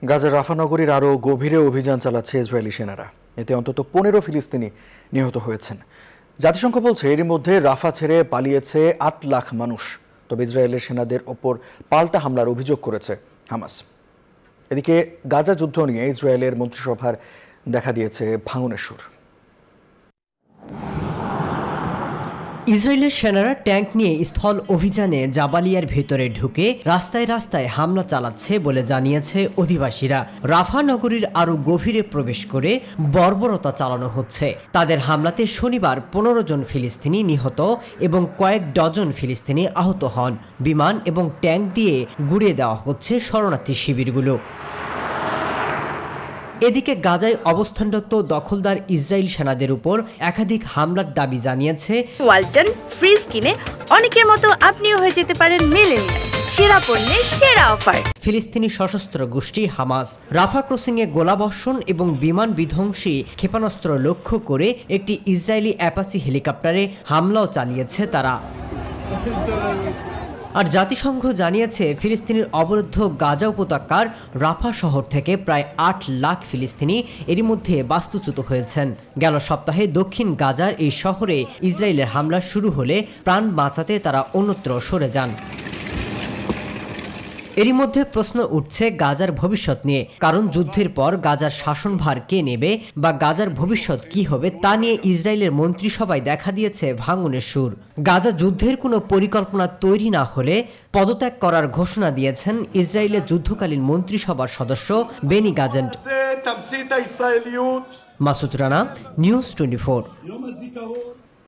গাজার রাফা নগরীর আরও গভীরে অভিযান চালাচ্ছে ইসরায়েলি সেনারা। এতে অন্তত 15 ফিলিস্তিনি নিহত হয়েছেন। জাতিসংঘ বলছে এরই মধ্যে রাফা ছেড়ে পালিয়েছে 8 লাখ মানুষ। তবে ইসরায়েলের সেনাদের ওপর পাল্টা হামলার অভিযোগ করেছে হামাস। এদিকে গাজা যুদ্ধ নিয়ে ইসরায়েলের মন্ত্রিসভার দেখা দিয়েছে ভাঙনের সুর। ইসরায়েলের সেনারা ট্যাঙ্ক নিয়ে স্থল অভিযানে জাবালিয়ার ভেতরে ঢুকে রাস্তায় রাস্তায় হামলা চালাচ্ছে বলে জানিয়েছে অধিবাসীরা। রাফা নগরীর আরও গভীরে প্রবেশ করে বর্বরতা চালানো হচ্ছে। তাদের হামলাতে শনিবার 15 জন ফিলিস্তিনি নিহত এবং কয়েক ডজন ফিলিস্তিনি আহত হন। বিমান এবং ট্যাঙ্ক দিয়ে গুড়িয়ে দেওয়া হচ্ছে শরণার্থী শিবিরগুলো। এদিকে গাজায় অবস্থানরত দখলদার ইসরায়েল সেনাদের উপর একাধিক হামলার দাবি জানিয়েছে ওয়ালটন ফ্রিজ কিনে অনেকের মতো আপনিও হয়ে যেতে পারেন মিলেনিয়াল। সেরা পণ্যের সেরা অফার। ফিলিস্তিনি সশস্ত্র গোষ্ঠী হামাস রাফা ক্রসিংয়ে গোলাবর্ষণ এবং বিমান বিধ্বংসী ক্ষেপণাস্ত্র লক্ষ্য করে একটি ইসরায়েলি অ্যাপাচি হেলিকপ্টারে হামলাও চালিয়েছে তারা। আর জাতিসংঘ জানিয়েছে ফিলিস্তিনের অবরুদ্ধ গাজা উপত্যকার রাফা শহর থেকে প্রায় 8 লাখ ফিলিস্তিনি এরই মধ্যে বাস্তুচ্যুত হয়েছেন। গেল সপ্তাহে দক্ষিণ গাজার এই শহরে ইসরায়েলের হামলা শুরু হলে প্রাণ বাঁচাতে তারা অন্যত্র সরে যান। এরই মধ্যে প্রশ্ন উঠছে গাজার ভবিষ্যৎ নিয়ে, কারণ যুদ্ধের পর গাজার শাসনভার কে নেবে বা গাজার ভবিষ্যৎ কি হবে তা নিয়ে ইসরায়েলের মন্ত্রিসভায় দেখা দিয়েছে ভাঙনের সুর। গাজা যুদ্ধের কোনো পরিকল্পনা তৈরি না হলে পদত্যাগ করার ঘোষণা দিয়েছেন ইসরায়েলের যুদ্ধকালীন মন্ত্রিসভার সদস্য বেনি গাজেন্ট। মাসুদ রানা, নিউজ 24।